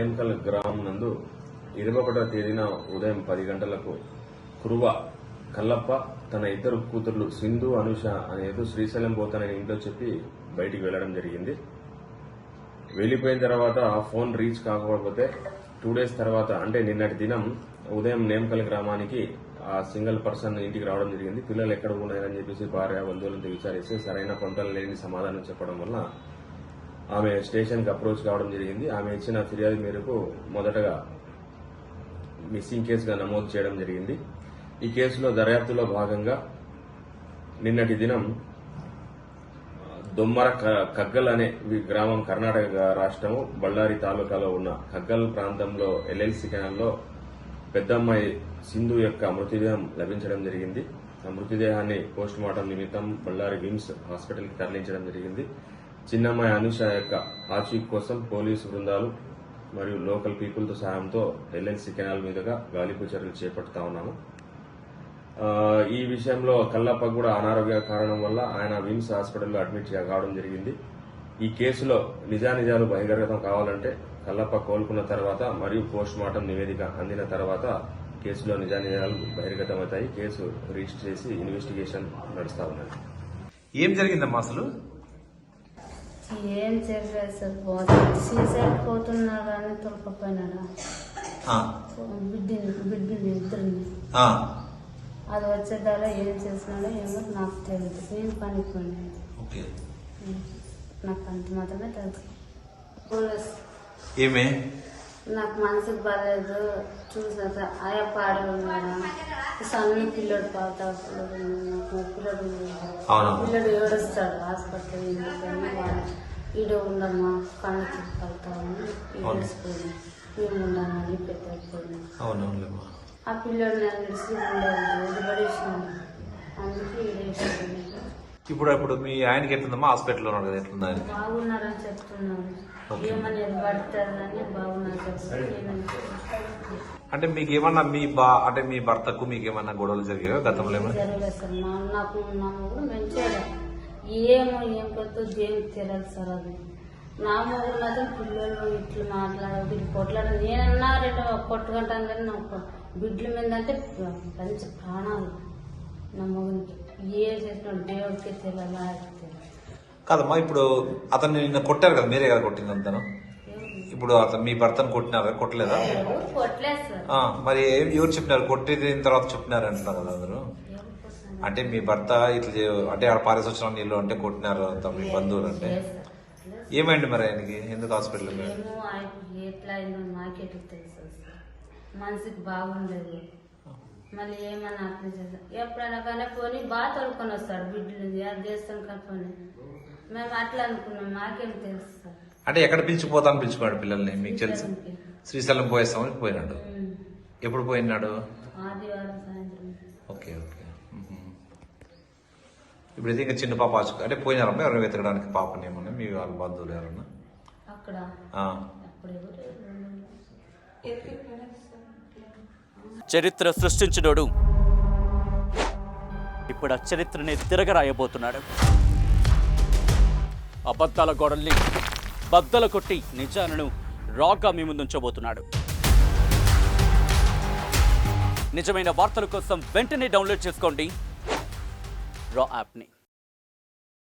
నేమ్కల్ గ్రామం నందు 21వ తేదీన ఉదయం 10 గంటలకు కురువ కల్లప్ప తన ఇద్దరు కూతుర్లు సింధు అనుష అనేది శ్రీశైలం పోతానని ఇంట్లో చెప్పి బయటికి వెళ్లడం జరిగింది. వెళ్లిపోయిన తర్వాత ఫోన్ రీచ్ కాకపోతే 2 డేస్ తర్వాత అంటే నిన్నటి దినం ఉదయం నేమ్కల్ గ్రామానికి ఆ సింగిల్ పర్సన్ ఇంటికి రావడం జరిగింది. పిల్లలు ఎక్కడ ఉన్నారని చెప్పేసి భార్య బంధువులతో విచారిస్తే సరైన పొంతలు లేని సమాధానం చెప్పడం వల్ల ఆమె స్టేషన్ కి అప్రోచ్ కావడం జరిగింది. ఆమె ఇచ్చిన ఫిర్యాదు మేరకు మొదటగా మిస్సింగ్ కేసుగా నమోదు చేయడం జరిగింది. ఈ కేసులో దర్యాప్తులో భాగంగా నిన్నటి దినం దొమ్మర కగ్గల్ అనే గ్రామం కర్ణాటక రాష్ట్రము బళ్ళారి తాలూకాలో ఉన్న కగ్గల్ ప్రాంతంలో ఎల్ఎల్సి కెనాల్లో పెద్దమ్మాయి సింధు యొక్క మృతదేహం లభించడం జరిగింది. ఆ మృతదేహాన్ని పోస్ట్ మార్టం నిమిత్తం బళ్ళారి విమ్స్ హాస్పిటల్ కి తరలించడం జరిగింది. చిన్నమ్మాయి అనుష యొక్క ఆచూకీ కోసం పోలీసు బృందాలు మరియు లోకల్ పీపుల్తో సహాయంతో ఎల్ఎల్సి కెనాల్ మీదుగా గాలింపు చర్యలు చేపడుతా ఉన్నాము. ఈ విషయంలో కల్లప్ప కూడా అనారోగ్య కారణం వల్ల ఆయన విమ్స్ హాస్పిటల్లో అడ్మిట్ కావడం జరిగింది. ఈ కేసులో నిజానిజాలు బహిర్గతం కావాలంటే కల్లప్ప కోలుకున్న తర్వాత మరియు పోస్ట్ మార్టం నివేదిక అందిన తర్వాత కేసులో నిజానిజాలు బహిర్గతమవుతాయి. కేసు రిజిస్టర్ చేసి ఇన్వెస్టిగేషన్ నడుస్తా ఉన్నది. ఏం జరిగిందమ్మా అసలు? ఏం చేయలేదు సార్. సీసైడ్ పోతున్నారు కానీ తొలకపోయినారా బిడ్డని ఇద్దరిని. అది వచ్చేదాలో ఏం చేసినాడో ఏమో నాకు తెలియదు. నేను పనిపోయినాను. నాకు అంత మాత్రమే తెలుసు. ఏమే నాకు మనసుకు బాగాలేదు. చూసా సార్ ఆయా పాడు ఉన్నాడా సన్న పిల్లడు పాత పిల్లడు ఏడుస్తాడు హాస్పిటల్ ఈడ ఉండమ్మా కళ్ళు చూసుకెళ్తామని ఏడుచుకోండి మేము ఉండాలని పెట్టకపోయినా ఆ పిల్లడు నన్ను విడిచి ఉండదు పడేసినాడు. అందుకే ఈడేసుకోండి. ఇప్పుడు మీ ఆయనకి ఎట్లుందమ్మా? హాస్పిటల్లో ఉన్నాడు కదా, ఎట్లుందా? బాగున్నారని చెప్తున్నాను. ఏమనేది పడతారని బాగున్నారు చెప్తాను. అంటే మీకు ఏమన్నా అంటే మీ భర్తకు మీకు ఏమన్నా గొడవలు జరిగాయో గతంలో? జరగలేదు సార్. నాకు కూడా మంచిగా ఏమో ఏం పెద్ద దేవునికి తెలియదు సార్. అది నా మొగుడు మాత్రం పిల్లలు ఇట్లు మాట్లాడారు వీళ్ళు కొట్లాడ నేనన్నా 2 కొట్టుకుంటాను కానీ నాకు బిడ్డల మీద అంటే పంచ ప్రాణాలు. నా మొగునికి ఏ చేసినాడు దేవుడికి తెలియాలి. కాదమ్మా, ఇప్పుడు అతన్ని నిన్న కొట్టారు కదా, మీరే కదా కొట్టింది అంతను? ఇప్పుడు అతను మీ భర్తను కొట్టినారా? కొట్టలేదా? మరి ఎవరు చెప్పినారు? కొట్టిన తర్వాత చెప్పినారు అంటున్నారు కదా అందరూ. అంటే మీ భర్త ఇట్లా అంటే ఆడ పారేసి వచ్చిన నీళ్ళు అంటే కొట్టినారు అంత మీ బంధువులు అంటే ఏమైంది మరి ఆయనకి? ఎందుకు హాస్పిటల్? ఎట్లా అయిందో నాకెట్లా తెలుసు. మనసుకి బాగుండదు. మళ్ళీ ఏమన్నా అర్థం చేస్తాం. ఎప్పుడైనా కానీ పోనీ బాగా తోలుకొని వస్తాడు బిడ్డలు అది చేస్తాం కనుకొని మేము అట్లా అనుకున్నాం. మాకేం తెలుసు సార్. అంటే ఎక్కడ పిలిచిపోతాను పిలిచిపోయాడు పిల్లల్ని? మీకు తెలుసు శ్రీశైలం పోయేస్తామని పోయినాడు. ఎప్పుడు పోయినాడు? ఆదివారం సాయంత్రం. ఓకే. ఇప్పుడు ఇది ఇంకా చిన్న పాప అంటే పోయినారమ్మా ఎవరైనా వెతకడానికి పాపని? ఏమన్నా మీ వాళ్ళ బంధువులు ఎవరన్నా అక్కడ? చరిత్ర సృష్టించినోడు ఇప్పుడు ఆ చరిత్రని తిరగరాయబోతున్నాడు. అబద్ధాల గోడల్ని బద్దలు కొట్టి నిజాలను రాగా మీ ముందుంచబోతున్నాడు. నిజమైన వార్తల కోసం వెంటనే డౌన్లోడ్ చేసుకోండి రా యాప్ని.